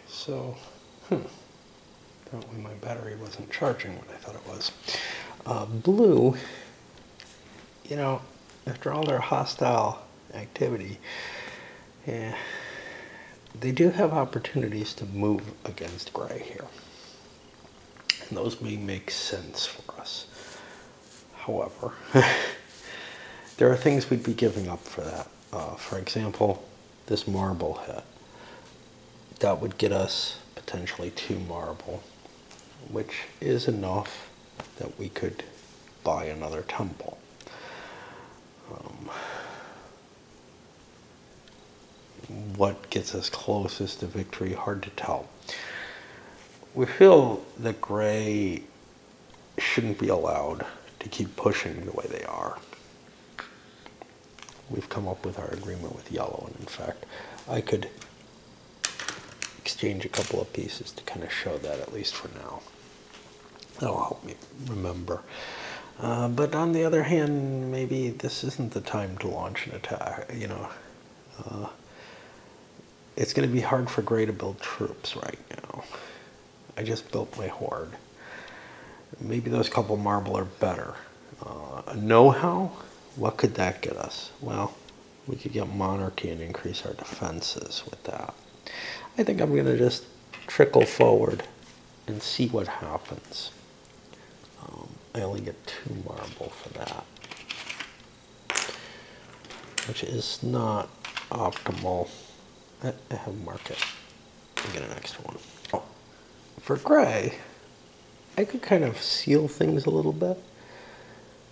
So, apparently my battery wasn't charging what I thought it was. Blue, you know, after all their hostile activity, yeah, they do have opportunities to move against gray here. And those may make sense for us. However, there are things we'd be giving up for that. For example, this marble hit. That would get us potentially 2 marble, which is enough that we could buy another temple. What gets us closest to victory? Hard to tell. We feel that gray shouldn't be allowed to keep pushing the way they are. We've come up with our agreement with yellow, and in fact, I could exchange a couple of pieces to kind of show that, at least for now. That'll help me remember. But on the other hand, maybe this isn't the time to launch an attack, you know. It's going to be hard for gray to build troops right now. I just built my horde. Maybe those couple marble are better. Know-how? What could that get us? Well, we could get monarchy and increase our defenses with that. I think I'm going to just trickle forward and see what happens. I only get 2 marble for that, which is not optimal. I have market. I get an extra one. Oh, for gray, I could kind of seal things a little bit.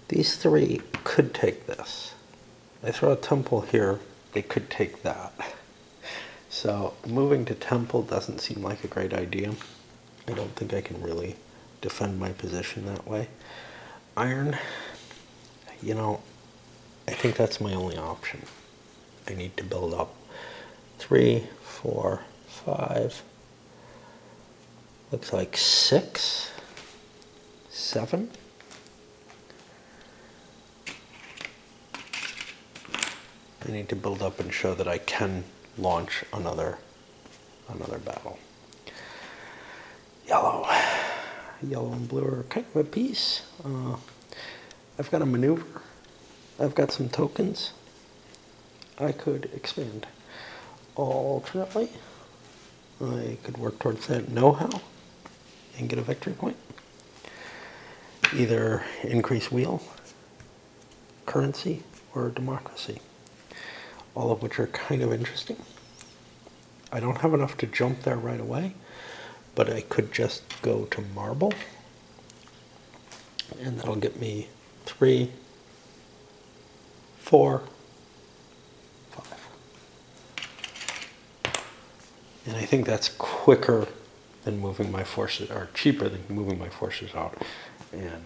These 3 could take this. I throw a temple here, they could take that. So moving to temple doesn't seem like a great idea. I don't think I can really defend my position that way. Iron, you know, I think that's my only option. I need to build up 3, 4, 5, looks like 6, 7. I need to build up and show that I can launch another battle. Yellow. Yellow and blue are kind of a piece. I've got a maneuver. I've got some tokens. I could expand. Alternately, I could work towards that know-how and get a victory point. Either increase wheel, currency, or democracy. All of which are kind of interesting. I don't have enough to jump there right away, but I could just go to marble, and that'll get me 3, 4, 5. And I think that's quicker than moving my forces, or cheaper than moving my forces out and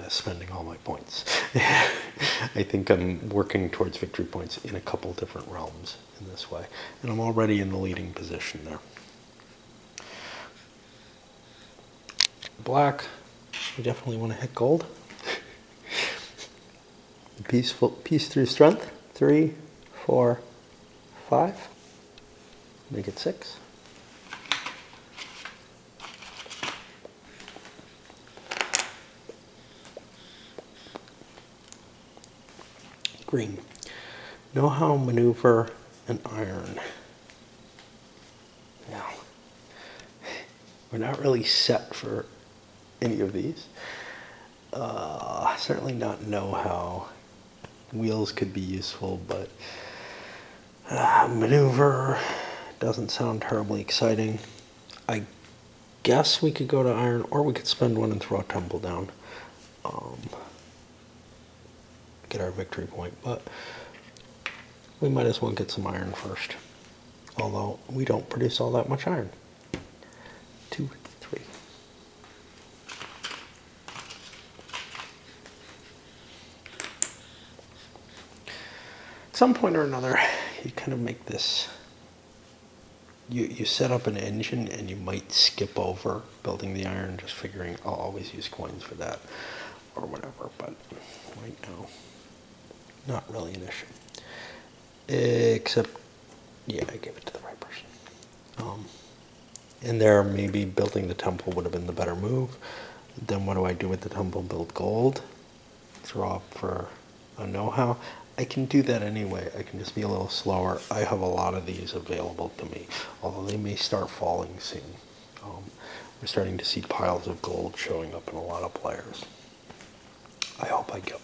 spending all my points. I think I'm working towards victory points in a couple different realms in this way. And I'm already in the leading position there. Black, we definitely want to hit gold. Piece through strength. 3, 4, 5. Make it 6. Green. Know-how, maneuver, and iron. Now, we're not really set for any of these. Certainly not know-how. Wheels could be useful, but maneuver doesn't sound terribly exciting. I guess we could go to iron, or we could spend 1 and throw a temple down. Get our victory point, but we might as well get some iron first. Although we don't produce all that much iron. 2, 3. At some point or another, you kind of make this, you set up an engine and you might skip over building the iron, just figuring I'll always use coins for that or whatever, but right now, not really an issue. Except, yeah, I gave it to the right person. in there, maybe building the temple would have been the better move. Then what do I do with the temple? Build gold, throw up for a know-how. I can do that anyway. I can just be a little slower. I have a lot of these available to me, although they may start falling soon. We're starting to see piles of gold showing up in a lot of players. I hope I get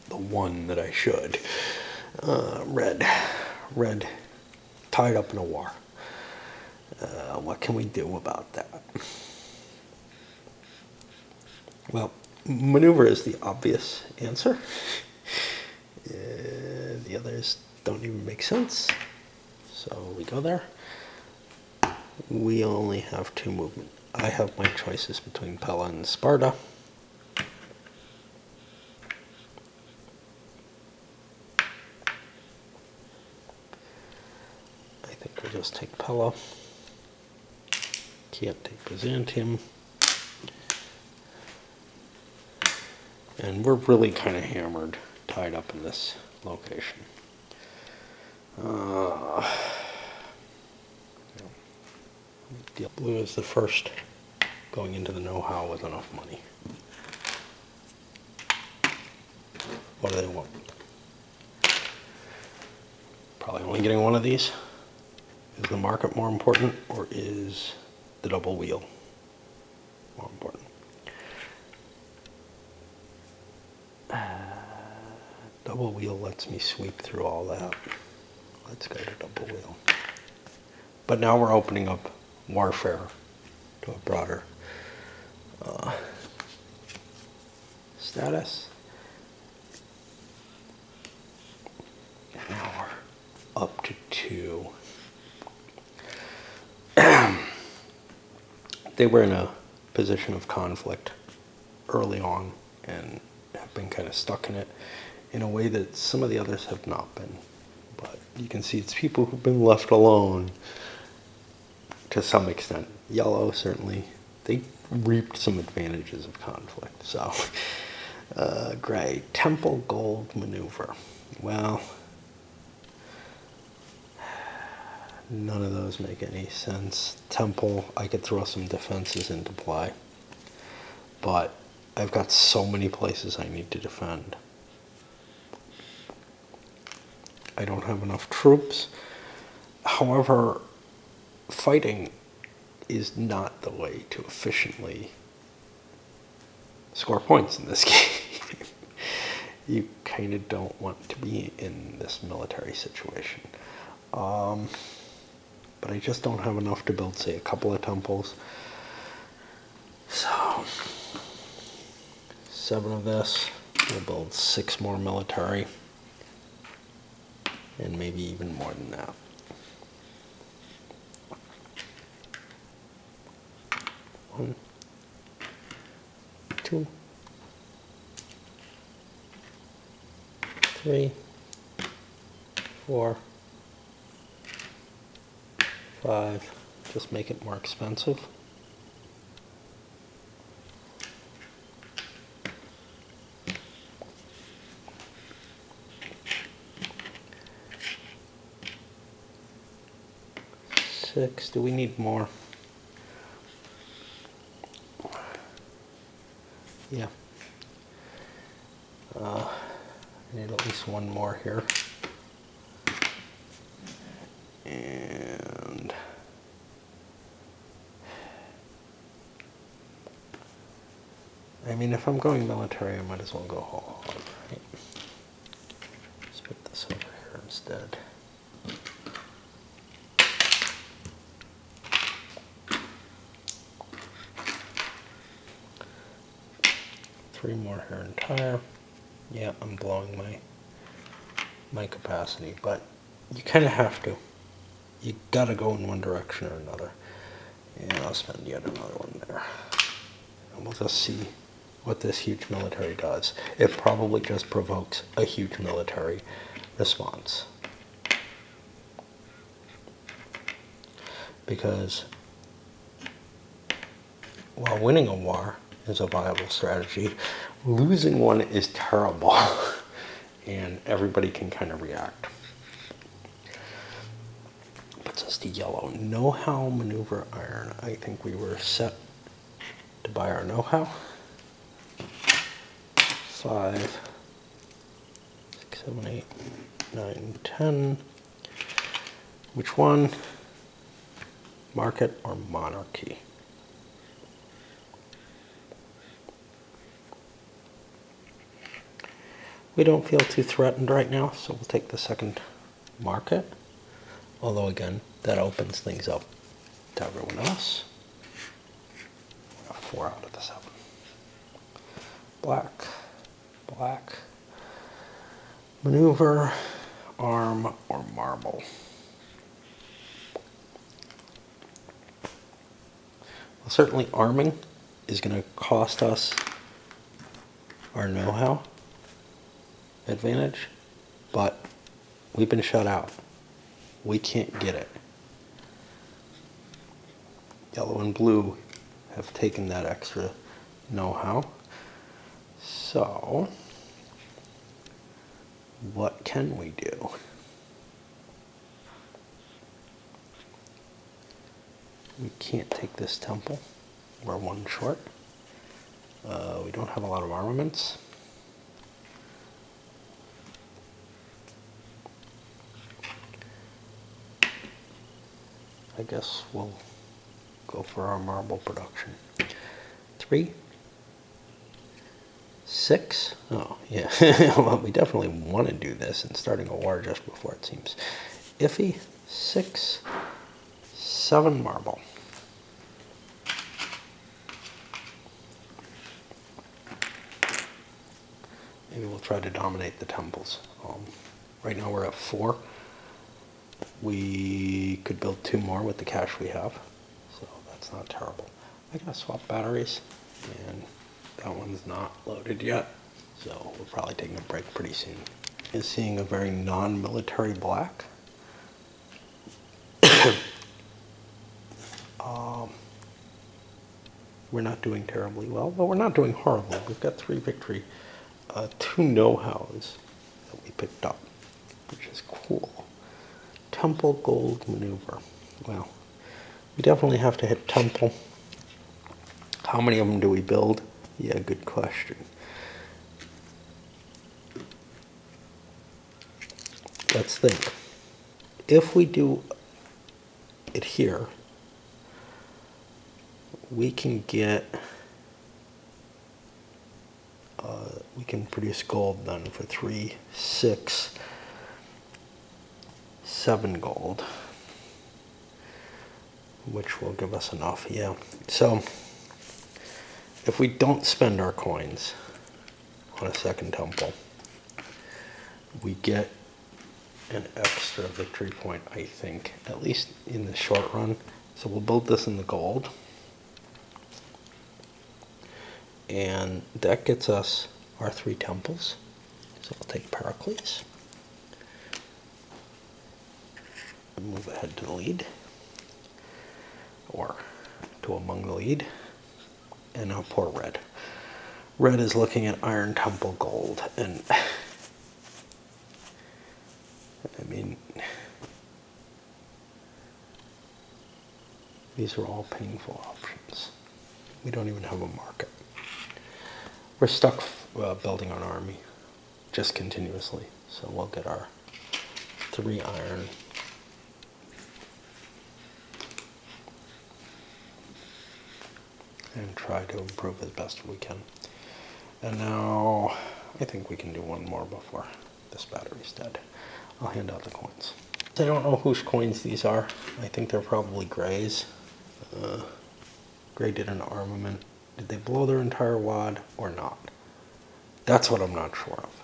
the one that I should. Red, tied up in a war. What can we do about that? Well, maneuver is the obvious answer. The others don't even make sense. So we go there. We only have 2 movement. I have my choices between Pella and Sparta. I think we'll just take Pella. Can't take Byzantium. And we're really kind of hammered, tied up in this location. Blue is the first going into the know-how with enough money. What do they want? Probably only getting one of these. Is the market more important, or is the double wheel more important? Double wheel lets me sweep through all that. Let's go to double wheel. But now we're opening up warfare to a broader status. And now we're up to 2. They were in a position of conflict early on and have been kind of stuck in it in a way that some of the others have not been. But you can see it's people who've been left alone to some extent. Yellow, certainly, they reaped some advantages of conflict. So, gray, temple gold maneuver. Well, none of those make any sense. Temple, I could throw some defenses into play, but I've got so many places I need to defend. I don't have enough troops. However, fighting is not the way to efficiently score points in this game. You kind of don't want to be in this military situation. But I just don't have enough to build, say, a couple of temples. So, 7 of this. We'll build 6 more military. And maybe even more than that. 1, 2, 3, 4, 5. Just make it more expensive. 6. Do we need more? Yeah. I need at least 1 more here. And I mean, if I'm going military, I might as well go whole hog, right? Let's put this over here instead. Three more here entire. Yeah, I'm blowing my capacity, but you kind of have to. You gotta go in one direction or another. And I'll spend yet another one there. And we'll just see what this huge military does. It probably just provokes a huge military response. Because while winning a war is a viable strategy, losing one is terrible. And everybody can kind of react. gets us to yellow. Know-how maneuver iron. I think we were set to buy our know-how. 5, 6, 7, 8, 9, 10. Which one? Market or monarchy? We don't feel too threatened right now, so we'll take the second market. Although again, that opens things up to everyone else. 4 out of the 7. Black, black. Maneuver, arm, or marble. Well, certainly arming is going to cost us our know-how advantage, but we've been shut out. We can't get it. Yellow and blue have taken that extra know-how. So, what can we do? We can't take this temple. We're 1 short. We don't have a lot of armaments. I guess we'll go for our marble production. 3, 6. Oh, yeah. Well, we definitely want to do this, and starting a war just before it seems iffy. 6, 7 marble. Maybe we'll try to dominate the temples. Right now we're at 4. We could build 2 more with the cash we have, so that's not terrible. I gotta swap batteries, and that one's not loaded yet, so we're probably taking a break pretty soon. Is seeing a very non-military black. We're not doing terribly well, but we're not doing horribly. We've got 3 victory, 2 know-hows that we picked up, which is cool. Temple gold maneuver. Well, we definitely have to hit temple. How many of them do we build? Yeah, good question. Let's think. If we do it here, we can get, we can produce gold then for 3, 6, 7 gold, which will give us enough, yeah. So, if we don't spend our coins on a second temple, we get an extra victory point, I think, at least in the short run. So we'll build this in the gold. And that gets us our 3 temples. So we'll take Pericles. And move ahead to the lead. Or to among the lead. And now pour red. Red is looking at Iron Temple Gold. And I mean, these are all painful options. We don't even have a market. We're stuck building an army just continuously. So we'll get our 3 iron. And try to improve as best we can. And now, I think we can do 1 more before this battery's dead. I'll hand out the coins. I don't know whose coins these are. I think they're probably Gray's. Gray did an armament. Did they blow their entire wad or not? That's what I'm not sure of.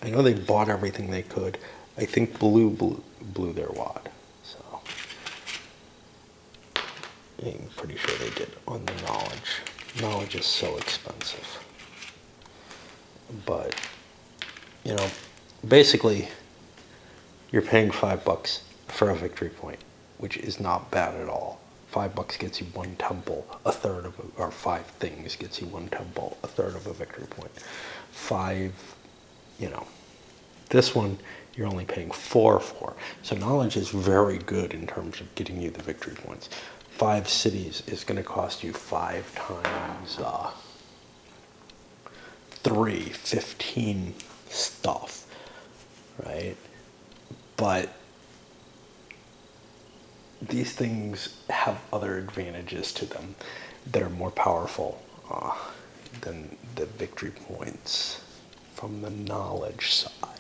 I know they bought everything they could. I think Blue blew their wad. So I'm pretty sure they did on the knowledge. Knowledge is so expensive. But, you know, basically, you're paying $5 for a victory point, which is not bad at all. $5 gets you 1 temple, a third of, or 5 things gets you 1 temple, a third of a victory point. 5, you know, This one, you're only paying 4 for. So knowledge is very good in terms of getting you the victory points. 5 cities is going to cost you 5 times 3, 15 stuff, right? But these things have other advantages to them that are more powerful than the victory points from the knowledge side.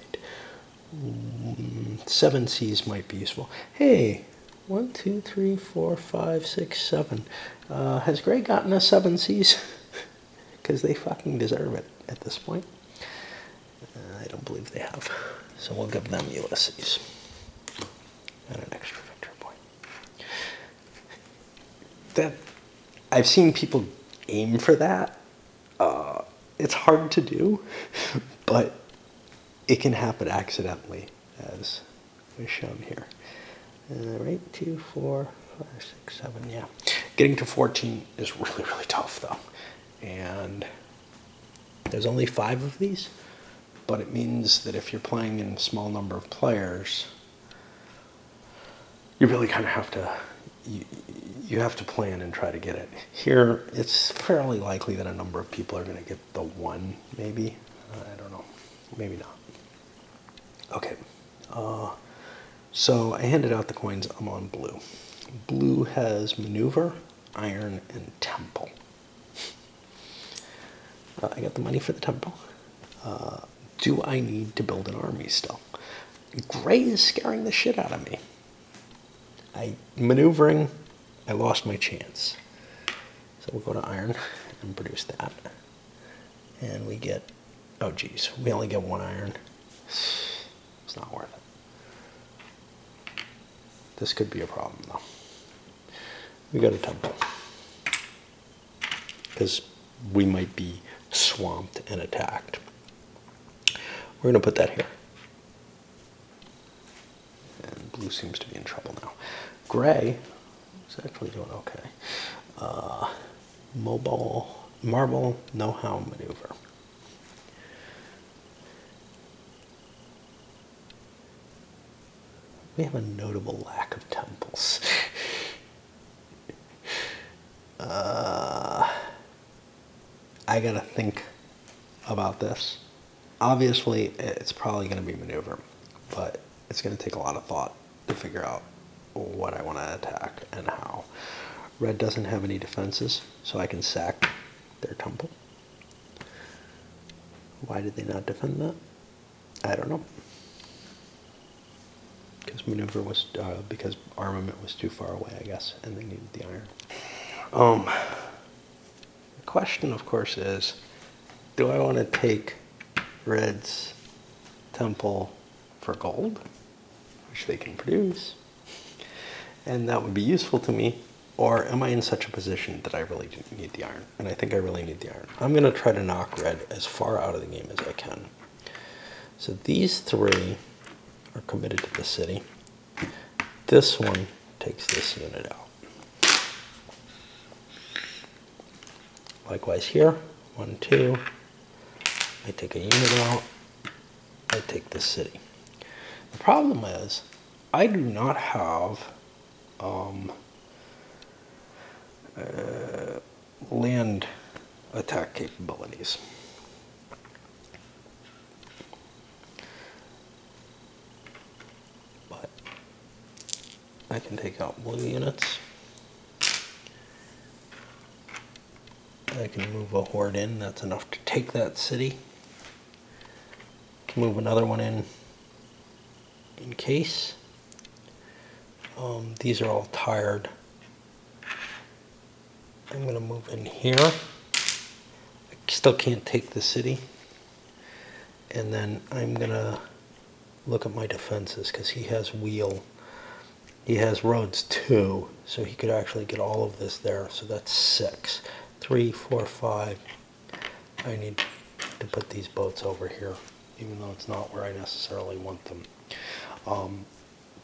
7 C's might be useful. Hey, 1, 2, 3, 4, 5, 6, 7. Has Gray gotten us 7 C's? Because they fucking deserve it at this point. I don't believe they have. So we'll give them Ulysses and an extra victory point. That I've seen people aim for that. It's hard to do, but it can happen accidentally, as was shown here. Right, 2, 4, 5, 6, 7, yeah. Getting to 14 is really, really tough, though. And there's only 5 of these, but it means that if you're playing in a small number of players, you really kind of have to, you have to plan and try to get it. Here, it's fairly likely that a number of people are going to get the 1, maybe. I don't know. Maybe not. Okay. So I handed out the coins. I'm on blue. Blue has maneuver, iron, and temple. I got the money for the temple. Do I need to build an army still? Gray is scaring the shit out of me. Maneuvering, I lost my chance. So we'll go to iron and produce that. And we get, oh geez, we only get 1 iron. It's not worth it. This could be a problem though. We got a temple. Because we might be swamped and attacked. We're going to put that here. And blue seems to be in trouble now. Gray is actually doing okay. Mobile, marble, know-how, maneuver. We have a notable lack of temples. I gotta think about this. Obviously, it's probably gonna be maneuver, but it's gonna take a lot of thought to figure out what I want to attack and how. Red doesn't have any defenses, so I can sack their temple. Why did they not defend that? I don't know. Because maneuver was, because armament was too far away, I guess, and they needed the iron. The question, of course, is, do I want to take Red's temple for gold, which they can produce, and that would be useful to me, or am I in such a position that I really do need the iron? And I think I really need the iron. I'm going to try to knock Red as far out of the game as I can. So these 3 are committed to the city. This one takes this unit out. Likewise here, 1, 2. I take a unit out. I take this city. The problem is, I do not have land attack capabilities. But I can take out blue units. I can move a horde in, that's enough to take that city. Can move another one in case. These are all tired. I'm going to move in here. I still can't take the city. And then I'm going to look at my defenses because he has wheel. He has roads too, so he could actually get all of this there. So that's 6. 3, 4, 5. I need to put these boats over here, even though it's not where I necessarily want them.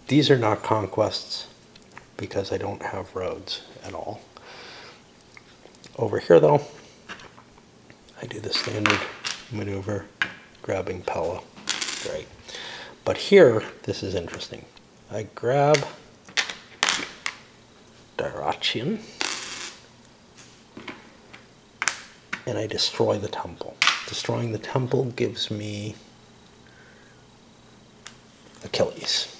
These are not conquests because I don't have roads at all. Over here though, I do the standard maneuver, grabbing Pella. Great. But here, this is interesting. I grab Dyrachyan and I destroy the temple. Destroying the temple gives me Achilles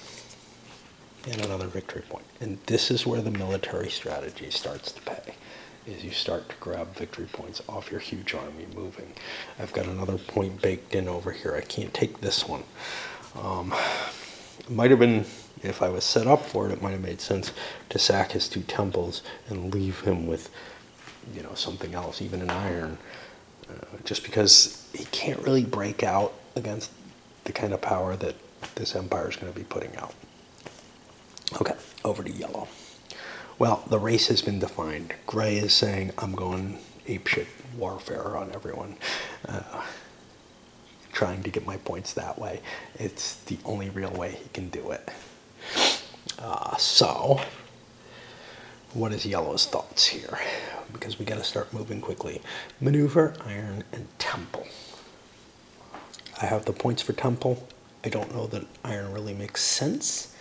and another victory point. And this is where the military strategy starts to pay, is you start to grab victory points off your huge army moving. I've got another point baked in over here. I can't take this one. It might have been, if I was set up for it, it might have made sense to sack his 2 temples and leave him with, you know, something else, even an iron, just because he can't really break out against the kind of power that this empire is going to be putting out. Okay, over to yellow. Well, the race has been defined. Gray is saying, I'm going apeshit warfare on everyone, trying to get my points that way. It's the only real way he can do it. So, what is yellow's thoughts here? Because we got to start moving quickly. Maneuver, iron, and temple. I have the points for temple. I don't know that iron really makes sense.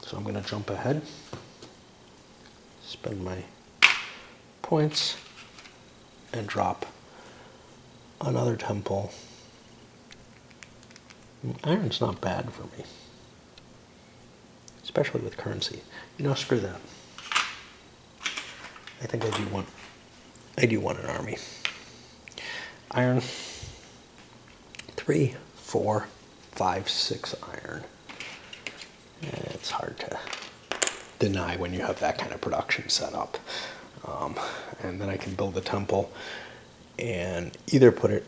So I'm going to jump ahead, spend my points, and drop another temple. Iron's not bad for me, especially with currency. You know, screw that. I think I do want an army. Iron, 3, 4, 5, 6 iron. It's hard to deny when you have that kind of production set up. And then I can build a temple and either put it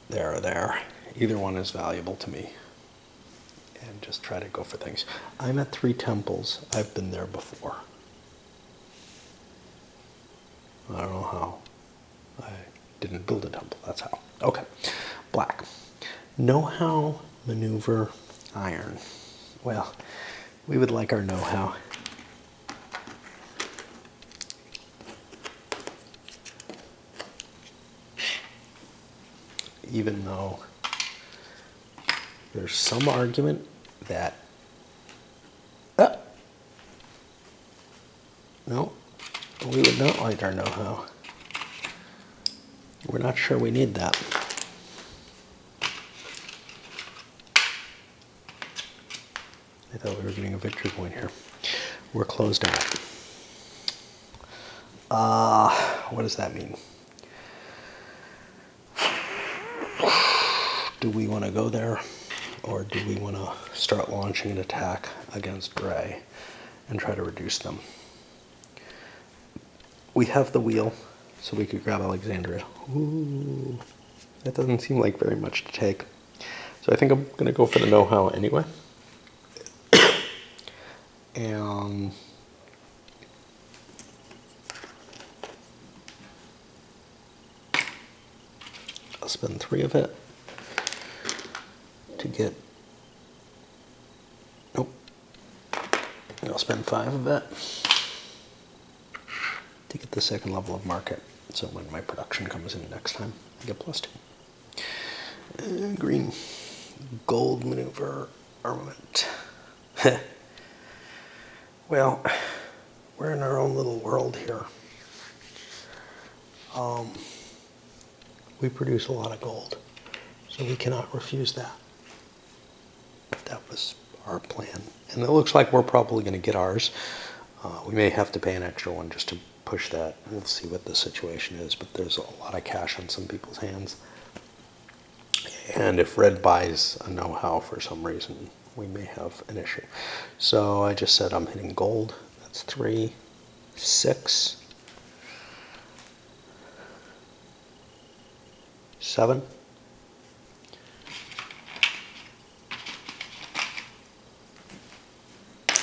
there or there. Either one is valuable to me. And just try to go for things. I'm at 3 temples. I've been there before. I don't know how. I didn't build a temple, that's how. Okay, black. Know-how, maneuver, iron. Well, we would like our know-how. Even though there's some argument that, no, we would not like our know-how. We're not sure we need that. I thought we were getting a victory point here. We're closed out. What does that mean? Do we want to go there, or do we want to start launching an attack against Gray and try to reduce them? We have the wheel, so we could grab Alexandria. Ooh, that doesn't seem like very much to take. So I think I'm going to go for the know-how anyway. And I'll spend 3 of it to get, nope, and I'll spend 5 of it to get the 2nd level of market. So when my production comes in next time, I get +2. Green, gold, maneuver, armament. Well, we're in our own little world here. We produce a lot of gold, so we cannot refuse that. That was our plan. And it looks like we're probably going to get ours. We may have to pay an extra one just to push that. We'll see what the situation is, but there's a lot of cash on some people's hands. And if red buys a know-how for some reason, we may have an issue. So I just said I'm hitting gold. That's 3, 6, 7.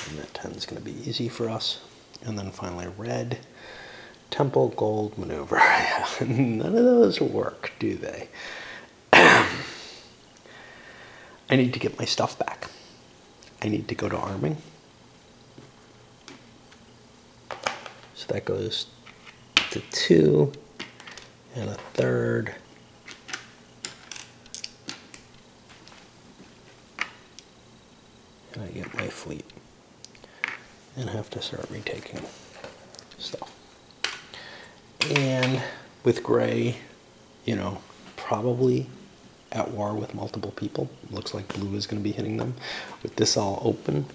And that 10 is going to be easy for us. And then finally red, temple, gold, maneuver. None of those work, do they? I need to get my stuff back. I need to go to arming. So that goes to 2 and a 3rd fleet and have to start retaking stuff. And with gray, you know, probably at war with multiple people. Looks like blue is going to be hitting them. With this all open,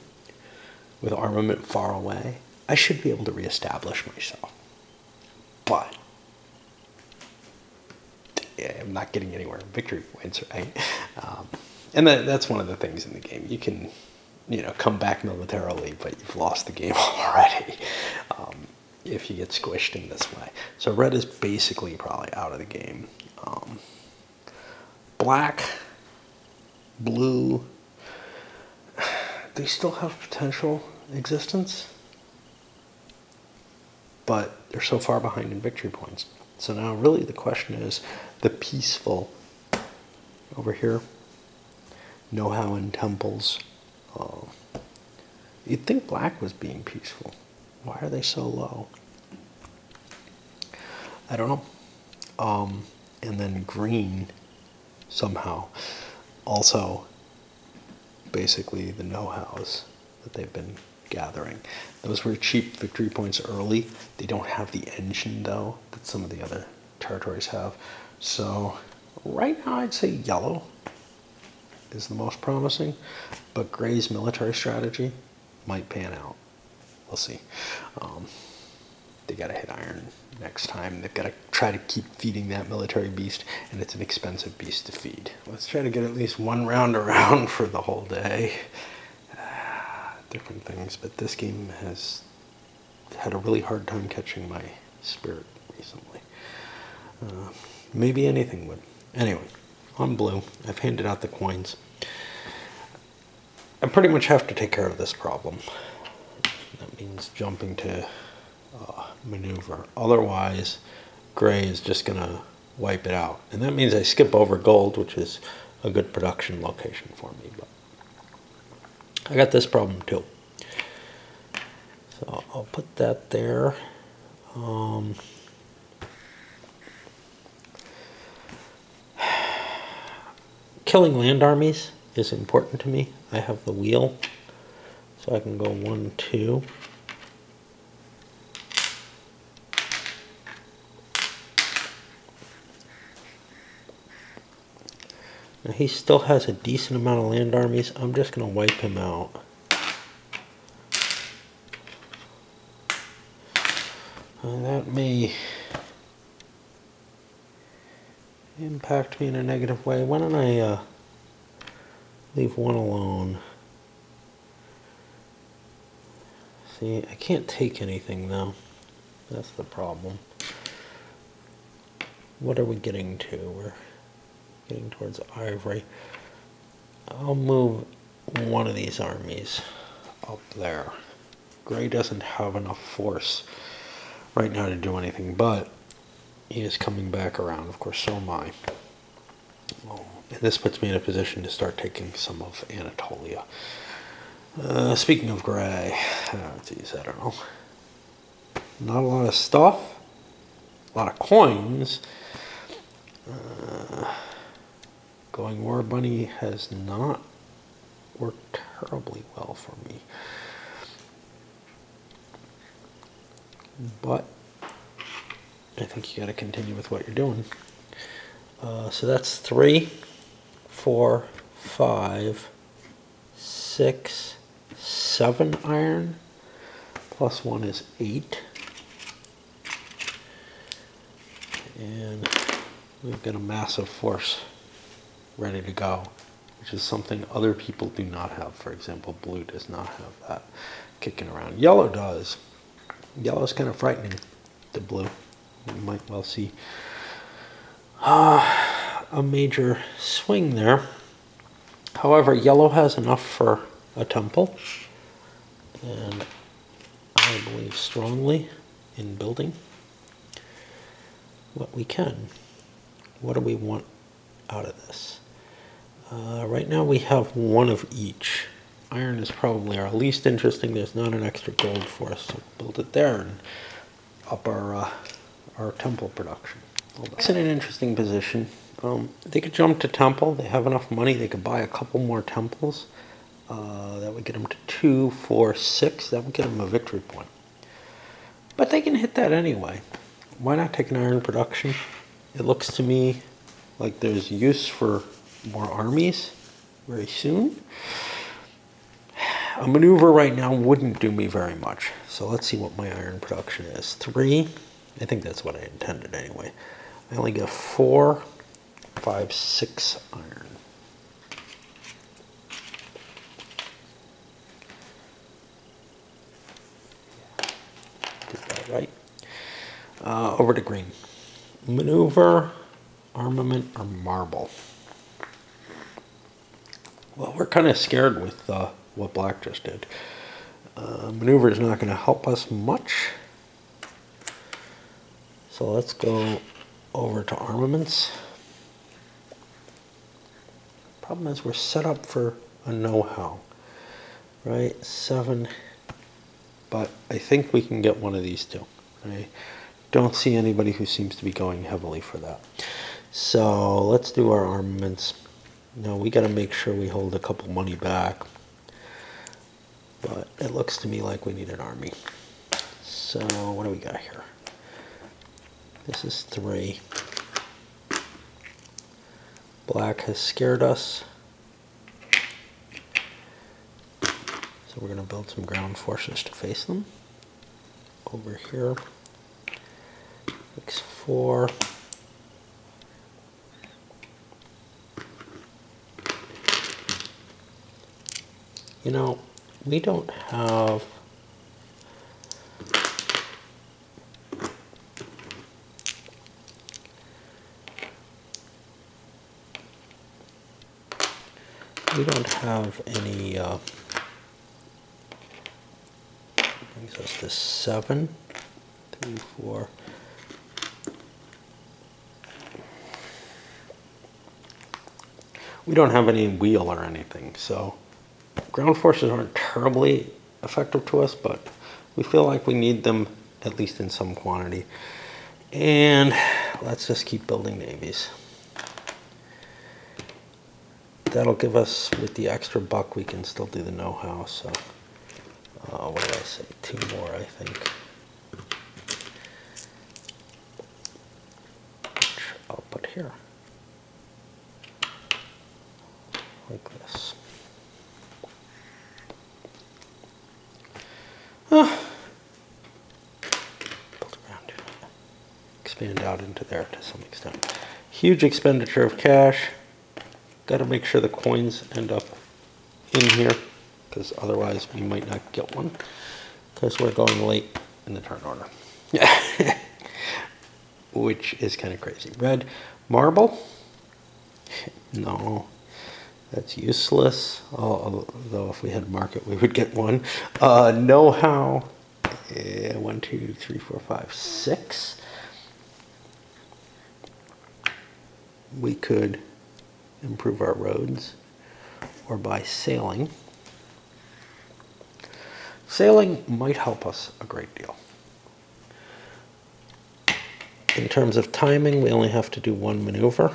with armament far away, I should be able to reestablish myself. But yeah, I'm not getting anywhere. Victory points, right? And that's one of the things in the game. You can, you know, come back militarily, but you've lost the game already if you get squished in this way. So red is basically probably out of the game. Black, blue, they still have potential existence, but they're so far behind in victory points. So now really the question is the peaceful over here, know-how in temples. You'd think black was being peaceful. Why are they so low? I don't know. And then green somehow also basically the know-hows that they've been gathering. Those were cheap victory points early. They don't have the engine though that some of the other territories have. So right now I'd say yellow is the most promising, but gray's military strategy might pan out. We'll see. They got to hit iron next time. They've got to try to keep feeding that military beast, and it's an expensive beast to feed. Let's try to get at least one round around for the whole day. Different things, but this game has had a really hard time catching my spirit recently. Maybe anything would. Anyway, on blue, I've handed out the coins. I pretty much have to take care of this problem. That means jumping to maneuver. Otherwise, gray is just going to wipe it out. And that means I skip over gold, which is a good production location for me. But I got this problem too. So I'll put that there. Killing land armies is important to me. I have the wheel, so I can go 1, 2. Now he still has a decent amount of land armies. I'm just going to wipe him out. That may impact me in a negative way. Why don't I leave one alone? See, I can't take anything though. That's the problem. What are we getting to? We're getting towards ivory. I'll move one of these armies up there. Gray doesn't have enough force right now to do anything, but he is coming back around. Of course, so am I. And this puts me in a position to start taking some of Anatolia. Speaking of gray, geez, I don't know. Not a lot of stuff, a lot of coins. Going War Bunny has not worked terribly well for me. But I think you got to continue with what you're doing. So that's 3, 4, 5, 6, 7 iron. Plus 1 is 8. And we've got a massive force ready to go, which is something other people do not have. For example, blue does not have that kicking around. Yellow does. Yellow is kind of frightening to blue. You might well see a major swing there. However, yellow has enough for a temple, and I believe strongly in building what we can. What do we want out of this? Right now we have one of each. Iron is probably our least interesting. There's not an extra gold for us, so build it there and up our temple production. It's in an interesting position. They could jump to temple. They have enough money. They could buy a couple more temples. That would get them to 2, 4, 6. That would get them a victory point. But they can hit that anyway. Why not take an iron production? It looks to me like there's use for more armies very soon. A maneuver right now wouldn't do me very much. So let's see what my iron production is. 3. I think that's what I intended anyway. I only get 4, 5, 6 iron. Did that right. Over to green. Maneuver, armament, or marble. Well, we're kind of scared with what black just did. Maneuver is not going to help us much. So let's go over to armaments. Problem is we're set up for a know-how, right? 7, but I think we can get one of these two. I don't see anybody who seems to be going heavily for that. So let's do our armaments. Now we got to make sure we hold a couple money back, but it looks to me like we need an army. So what do we got here? This is 3. Black has scared us. So we're going to build some ground forces to face them. Over here. X4. You know, we don't have any brings us to 7, 3, 4. We don't have any wheel or anything, so ground forces aren't terribly effective to us, but we feel like we need them at least in some quantity. And let's just keep building navies. That'll give us, with the extra buck, we can still do the know-how. So, what did I say? 2 more, I think. Which I'll put here. Like this. Build around it. Expand out into there to some extent. Huge expenditure of cash. Got to make sure the coins end up in here, because otherwise we might not get one, because we're going late in the turn order. Which is kind of crazy. Red marble? No, that's useless. Although if we had market, we would get one. Know-how. 1, 2, 3, 4, 5, 6. We could improve our roads, or by sailing. Sailing might help us a great deal. In terms of timing, we only have to do 1 maneuver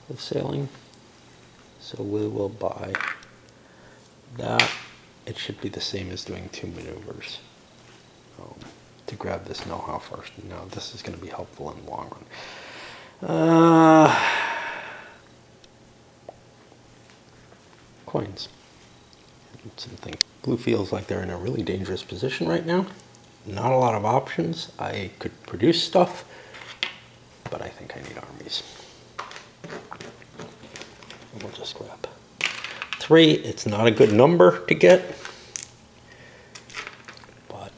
with sailing. So we will buy that. It should be the same as doing 2 maneuvers. To grab this know-how first. Now this is going to be helpful in the long run. Coins. Something. Blue feels like they're in a really dangerous position right now. Not a lot of options. I could produce stuff, but I think I need armies. We'll just grab 3. It's not a good number to get, but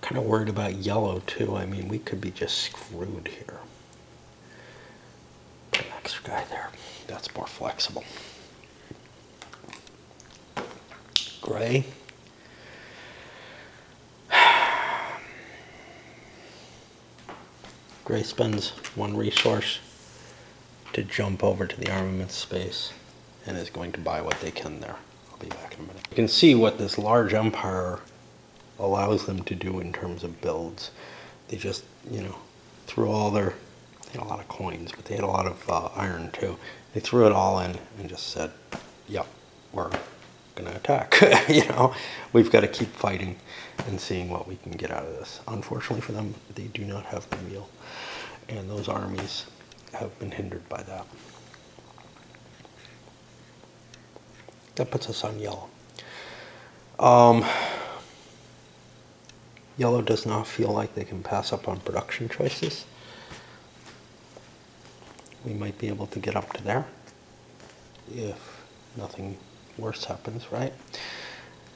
kind of worried about yellow too. I mean, we could be just screwed here. Put an extra guy there. That's more flexible. Gray. Gray spends 1 resource to jump over to the armament space and is going to buy what they can there. I'll be back in a minute. You can see what this large empire allows them to do in terms of builds. They just, you know, threw all their, they had a lot of coins, but they had a lot of iron too. They threw it all in and just said, yep, we're going to attack. You know, we've got to keep fighting and seeing what we can get out of this. Unfortunately for them, they do not have the wheel. And those armies have been hindered by that. That puts us on yellow. Yellow does not feel like they can pass up on production choices. We might be able to get up to there if nothing worse happens, right?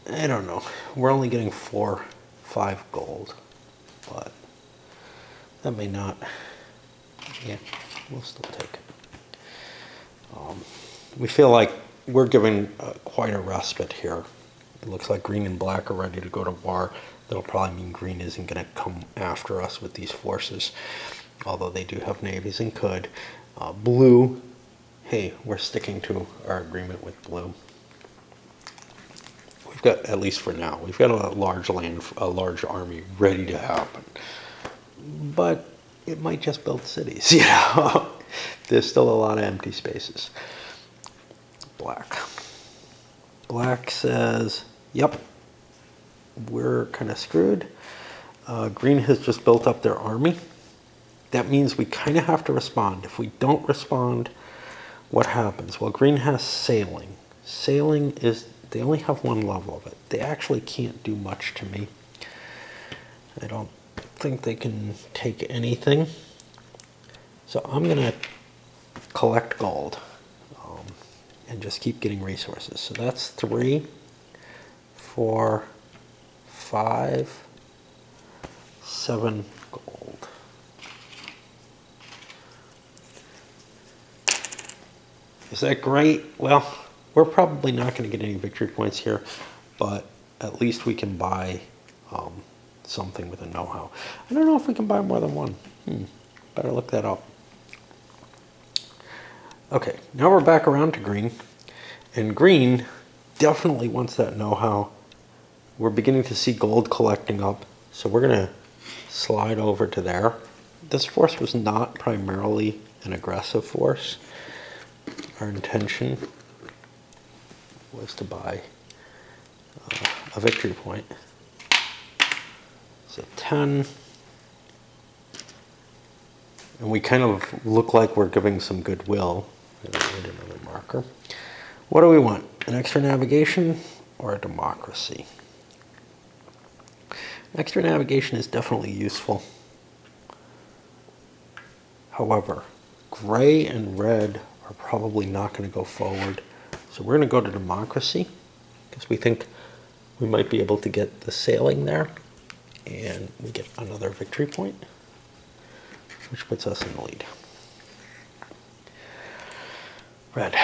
I don't know. We're only getting 5 gold, but that may not. Yeah, we'll still take it. We feel like we're giving quite a respite here. It looks like green and black are ready to go to war. That'll probably mean green isn't going to come after us with these forces, although they do have navies and could. Blue, hey, we're sticking to our agreement with blue. We've got, at least for now, we've got a large army ready to happen. But it might just build cities, you know. There's still a lot of empty spaces. Black. Black says, yep, we're kind of screwed. Green has just built up their army. That means we kind of have to respond. If we don't respond, what happens? Well, green has sailing. Sailing is, they only have 1 level of it. They actually can't do much to me. I don't think they can take anything. So I'm going to collect gold and just keep getting resources. So that's 3, 4, 5, 7 gold. Is that great? Well, we're probably not going to get any victory points here, but at least we can buy something with a know-how. I don't know if we can buy more than 1. Better look that up. Okay, now we're back around to green, and green definitely wants that know-how. We're beginning to see gold collecting up, so we're going to slide over to there. This force was not primarily an aggressive force. Our intention was to buy a victory point. So 10. And we kind of look like we're giving some goodwill. I need another marker. What do we want? An extra navigation or a democracy? Extra navigation is definitely useful. However, gray and red are probably not going to go forward. So we're going to go to democracy because we think we might be able to get the sailing there and we get another victory point, which puts us in the lead. Red.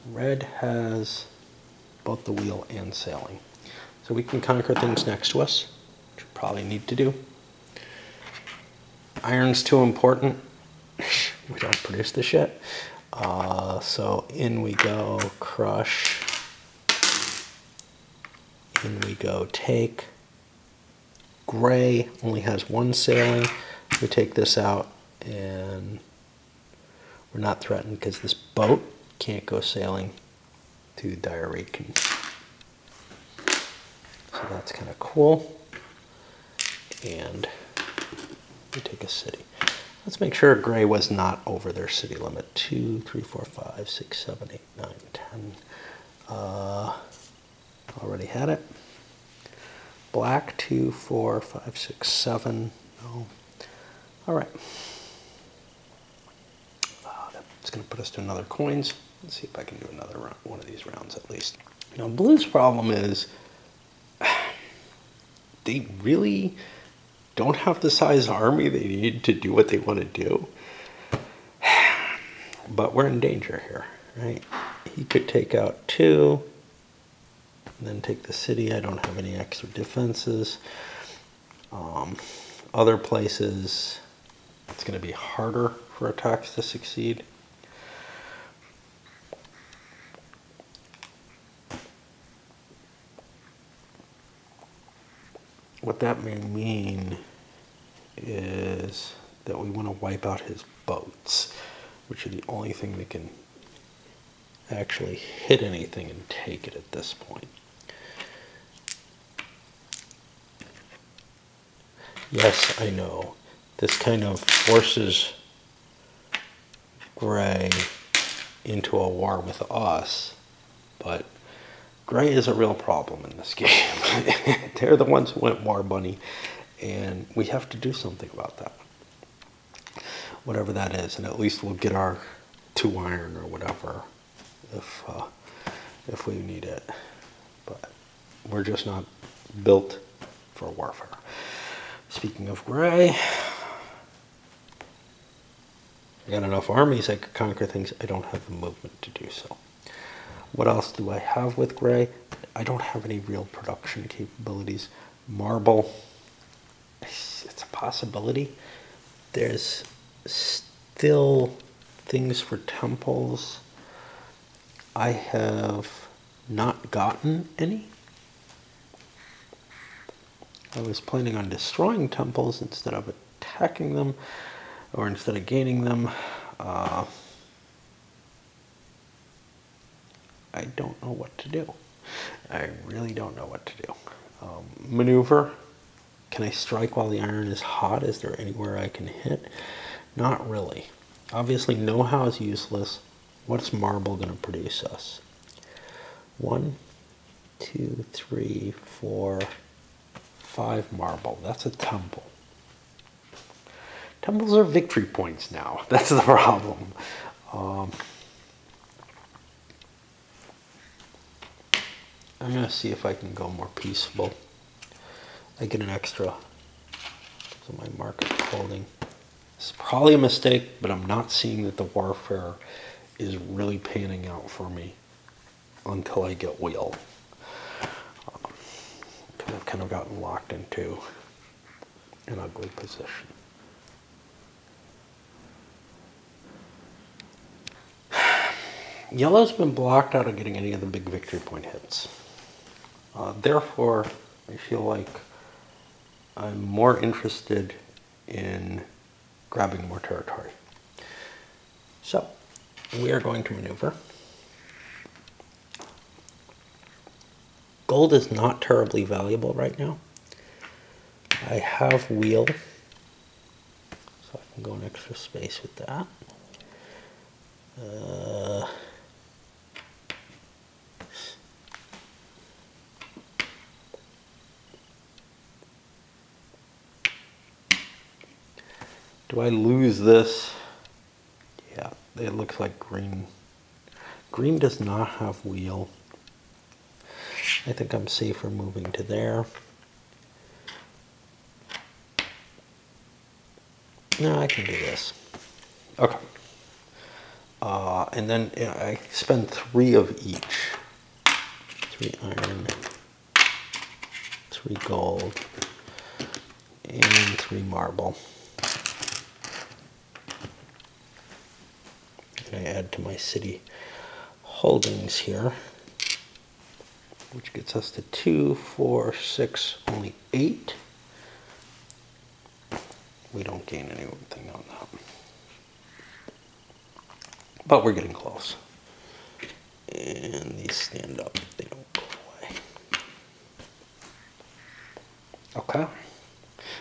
Red has both the wheel and sailing. So we can conquer things next to us, which we probably need to do. Iron's too important. We don't produce the shit. So in we go, crush. In we go, take. Gray only has 1 sailing. We take this out and we're not threatened because this boat can't go sailing to Diarrhean. So that's kind of cool. And we take a city. Let's make sure gray was not over their city limit. 2, 3, 4, 5, 6, 7, 8, 9, 10. Already had it. Black, 2, 4, 5, 6, 7. No. All right. That's going to put us to another coins. Let's see if I can do another round, one of these rounds at least. Now, blue's problem is they really don't have the size army they need to do what they want to do. But we're in danger here, right? He could take out 2, and then take the city. I don't have any extra defenses. Other places, it's going to be harder for attacks to succeed. What that may mean is that we want to wipe out his boats, which are the only thing that can actually hit anything and take it at this point. Yes, I know. This kind of forces Gray into a war with us, but Gray is a real problem in this game. They're the ones who went war bunny, and we have to do something about that. Whatever that is, and at least we'll get our 2 iron or whatever if we need it. But we're just not built for warfare. Speaking of Gray, I got enough armies I could conquer things. I don't have the movement to do so. What else do I have with Gray? I don't have any real production capabilities. Marble, it's a possibility. There's still things for temples. I have not gotten any. I was planning on destroying temples instead of attacking them, or instead of gaining them. I don't know what to do. I really don't know what to do. Maneuver. Can I strike while the iron is hot? Is there anywhere I can hit? Not really. Obviously, know-how is useless. What's marble going to produce us? 1, 2, 3, 4, 5 marble. That's a temple. Temples are victory points now. That's the problem. I'm going to see if I can go more peaceable. I get an extra. So my market holding. It's probably a mistake, but I'm not seeing that the warfare is really panning out for me until I get wheel. Because I've kind of gotten locked into an ugly position. Yellow's been blocked out of getting any of the big victory point hits. Therefore, I feel like I'm more interested in grabbing more territory. So, we are going to maneuver. Gold is not terribly valuable right now. I have wheel, so I can go an extra space with that. Do I lose this? Yeah, it looks like green. Green does not have wheel. I think I'm safer moving to there. No, I can do this. Okay. And then I spend 3 of each. 3 iron, 3 gold, and 3 marble. And I add to my city holdings here, which gets us to 2, 4, 6, only 8. We don't gain anything on that. But we're getting close. And these stand up, they don't go away. Okay.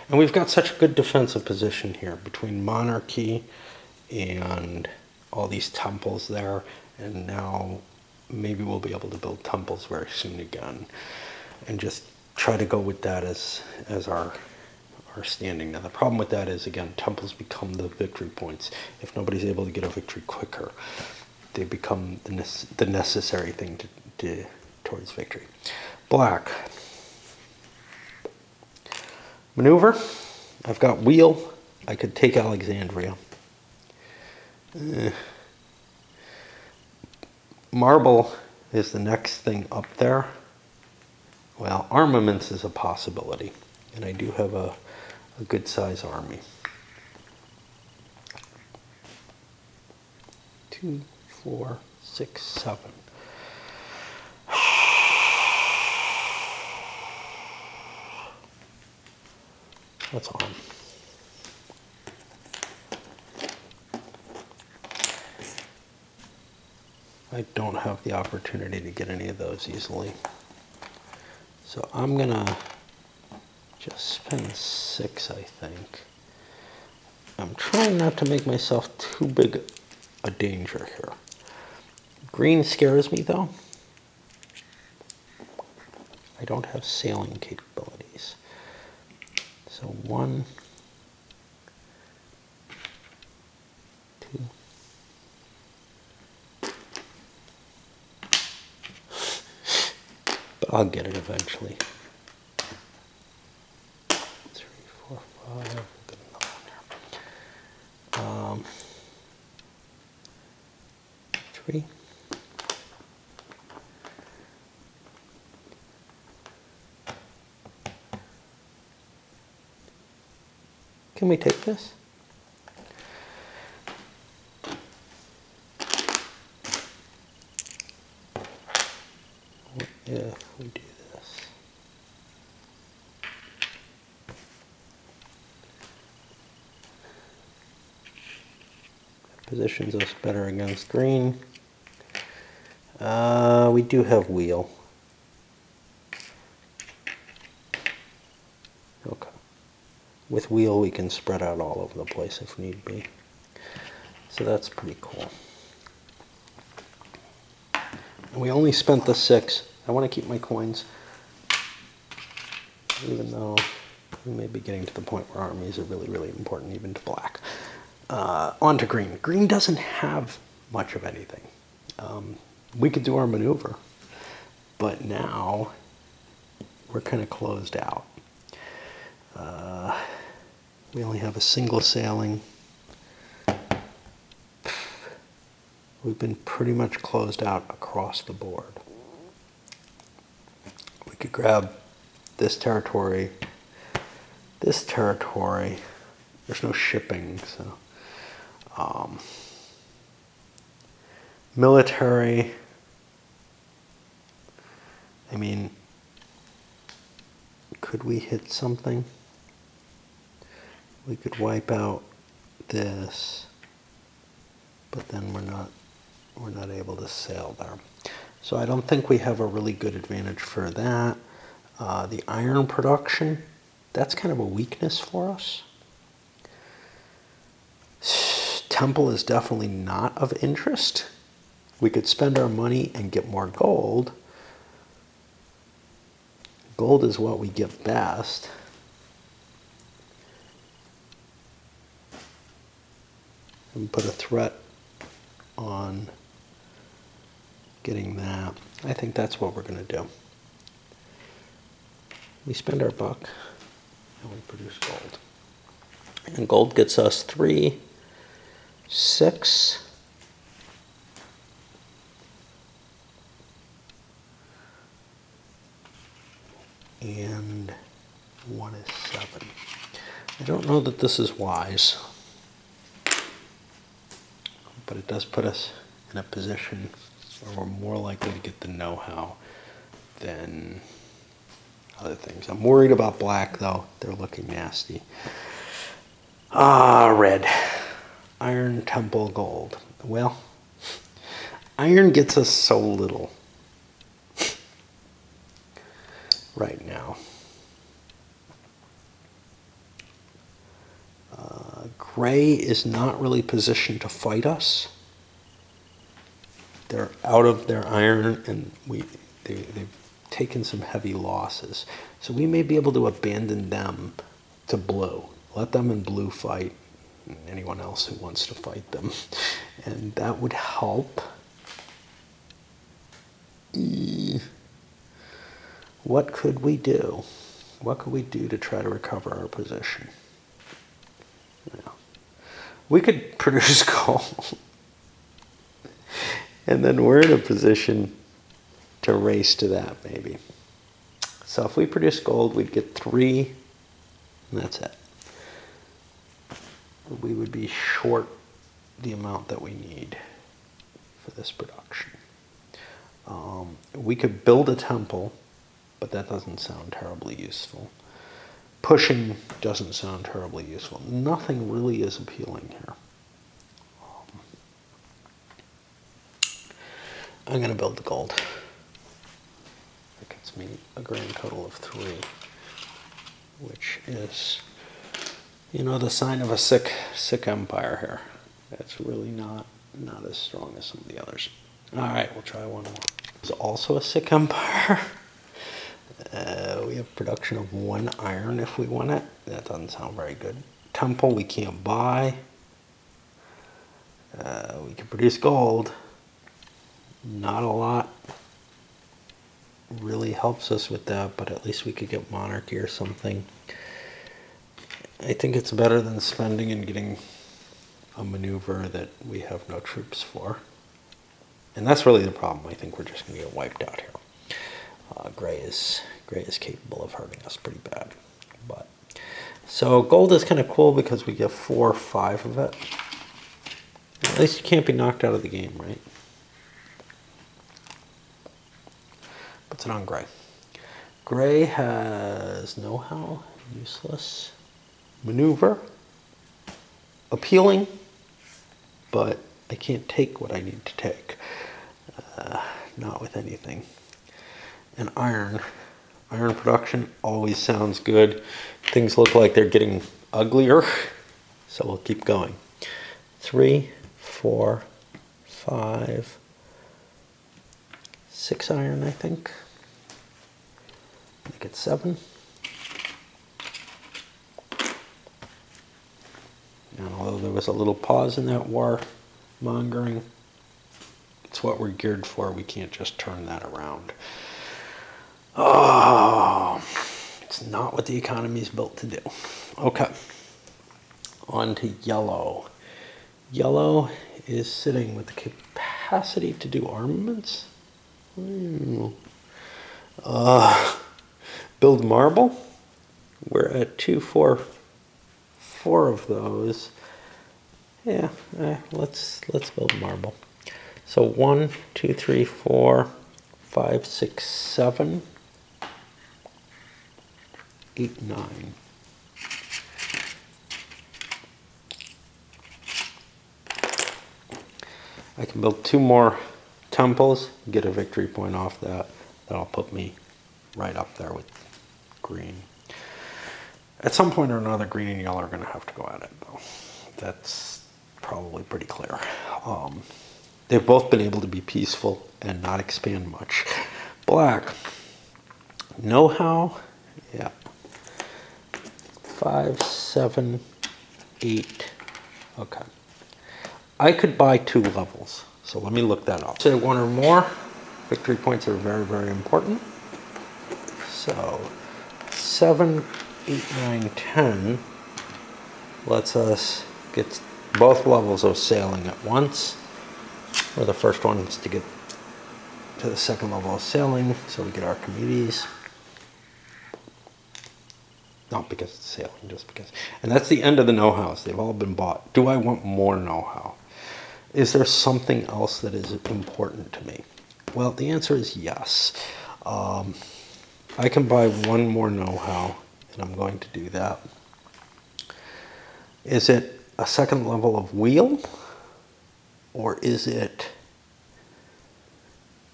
And we've got such a good defensive position here between monarchy and all these temples there. And now maybe we'll be able to build temples very soon again. And just try to go with that as our standing. Now the problem with that is, again, temples become the victory points. If nobody's able to get a victory quicker, they become the necessary thing towards victory. Black. Maneuver. I've got wheel. I could take Alexandria. Marble is the next thing up there. Well, armaments is a possibility. And I do have a good size army. 2, 4, 6, 7. That's on. I don't have the opportunity to get any of those easily. So I'm gonna just spend 6, I think. I'm trying not to make myself too big a danger here. Green scares me though. I don't have sailing capabilities. So 1, 2. But I'll get it eventually. 3, 4, 5. Get another one there. 3. Can we take this? What if we do this? Positions us better against green. We do have wheel. Okay. With wheel, we can spread out all over the place if need be. So that's pretty cool. And we only spent the 6. I want to keep my coins, even though we may be getting to the point where armies are really, really important, even to black. On to green. Green doesn't have much of anything. We could do our maneuver, but now we're kind of closed out. We only have a single sailing. We've been pretty much closed out across the board. We could grab this territory, this territory. There's no shipping, so. Military. I mean, could we hit something? We could wipe out this, but then we're not able to sail there. So I don't think we have a really good advantage for that. The iron production, that's kind of a weakness for us. Temple is definitely not of interest. We could spend our money and get more gold. Gold is what we get best. And put a threat on getting that. I think that's what we're going to do. We spend our buck and we produce gold. And gold gets us 3, 6, and 1 is 7. I don't know that this is wise, but it does put us in a position where we're more likely to get the know-how than other things. I'm worried about black, though. They're looking nasty. Red. Iron, temple, gold. Well, iron gets us so little right now. Gray is not really positioned to fight us. They're out of their iron, and they've taken some heavy losses. So we may be able to abandon them to blue. Let them in blue fight anyone else who wants to fight them. And that would help. What could we do? What could we do to try to recover our position? Yeah. We could produce gold. And then we're in a position to race to that, maybe. So if we produce gold, we'd get 3, and that's it. We would be short the amount that we need for this production. We could build a temple, but that doesn't sound terribly useful. Pushing doesn't sound terribly useful. Nothing really is appealing here. I'm gonna build the gold. That gets me a grand total of 3, which is, you know, the sign of a sick empire here. That's really not as strong as some of the others. All right, we'll try one more. It's also a sick empire. We have production of 1 iron if we want it. That doesn't sound very good. Temple we can't buy. We can produce gold. Not a lot really helps us with that, but at least we could get monarchy or something. I think it's better than spending and getting a maneuver that we have no troops for. And that's really the problem. I think we're just going to get wiped out here. Gray is capable of hurting us pretty bad. But so gold is kind of cool because we get 4 or 5 of it. At least you can't be knocked out of the game, right? Puts it on gray. Gray has know-how, useless, maneuver, appealing, but I can't take what I need to take. Not with anything. And iron production always sounds good. Things look like they're getting uglier, so we'll keep going. 3, 4, 5, 6 iron, I think. Make it 7. And although there was a little pause in that war mongering, it's what we're geared for. We can't just turn that around. Oh, it's not what the economy is built to do. Okay, on to yellow. Yellow is sitting with the capacity to do armaments. Build marble. We're at 2, 4 of those. Yeah, let's build marble. So 1, 2, 3, 4, 5, 6, 7, 8, 9. I can build 2 more temples, get a victory point off that. That'll put me right up there with green. At some point or another, green and yellow are going to have to go at it, though. That's probably pretty clear. They've both been able to be peaceful and not expand much. Black. Know-how? Yeah. 5, 7, 8. Okay. I could buy 2 levels, so let me look that up. Say 1 or more. Victory points are very, very important. So 7, 8, 9, 10 lets us get both levels of sailing at once. Or the first one is to get to the second level of sailing, so we get Archimedes. Not because it's sailing, just because. And that's the end of the know-hows. They've all been bought. Do I want more know-how? Is there something else that is important to me? Well, the answer is yes. I can buy 1 more know-how, and I'm going to do that. Is it a second level of wheel? Or is it,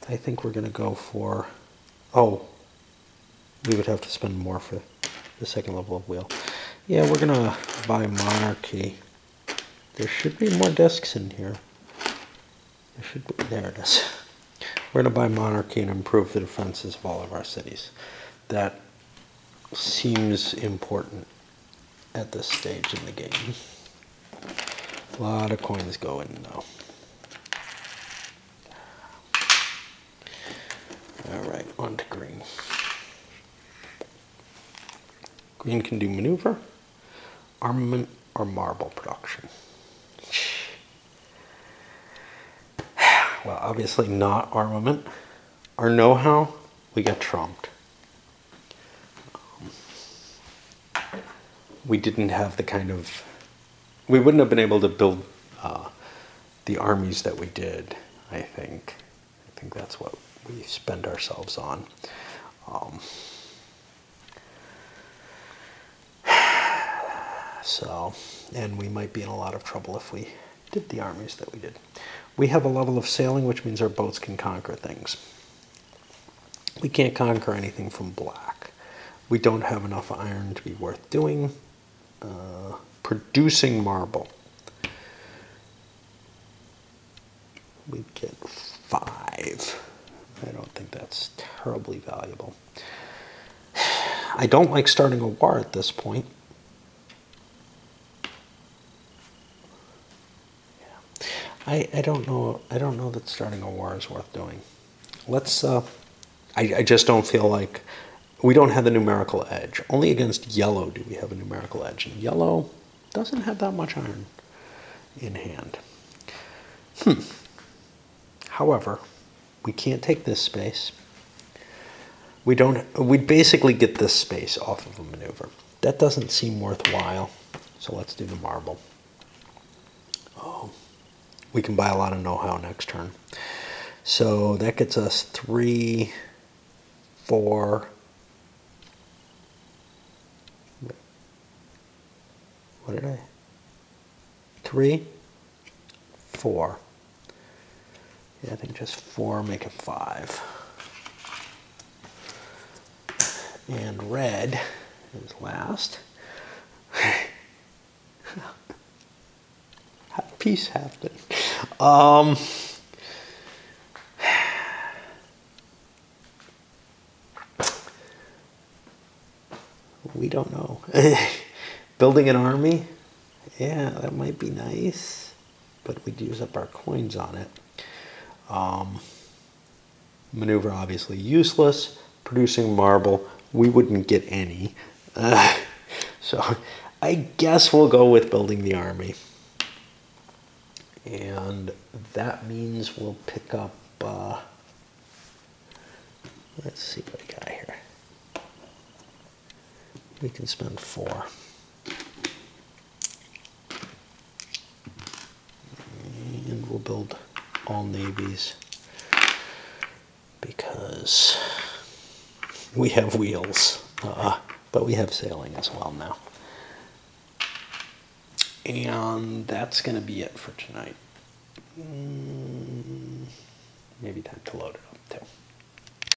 I think we're going to go for, oh, we would have to spend more for the second level of wheel. Yeah, we're going to buy monarchy. There should be more discs in here. There should be, there it is. We're going to buy monarchy and improve the defenses of all of our cities. That seems important at this stage in the game. A lot of coins go in now. Alright, on to green. Green can do maneuver, armament, or marble production. Well, obviously not armament. Our know-how, we get trumped. We didn't have the kind of... We wouldn't have been able to build the armies that we did, I think. I think that's what we spend ourselves on. So, and we might be in a lot of trouble if we did the armies that we did. We have a level of sailing, which means our boats can conquer things. We can't conquer anything from black. We don't have enough iron to be worth doing. Producing marble. We get 5. I don't think that's terribly valuable. I don't like starting a war at this point. I don't know. I don't know that starting a war is worth doing. Let's. I just don't feel like we don't have the numerical edge. Only against yellow do we have a numerical edge, and yellow doesn't have that much iron in hand. However, we can't take this space. We don't. We basically get this space off of a maneuver. That doesn't seem worthwhile. So let's do the marble. Oh. We can buy a lot of know-how next turn. So that gets us 3, 4. What did I? 3, 4. Yeah, I think just 4 make it 5. And red is last. Peace happen. We don't know. Building an army? Yeah, that might be nice. But we'd use up our coins on it. Maneuver obviously useless. Producing marble, we wouldn't get any. So I guess we'll go with building the army. And that means we'll pick up, let's see what we got here. We can spend 4. And we'll build all navies because we have wheels, but we have sailing as well now. And that's going to be it for tonight. Maybe time to load it up too.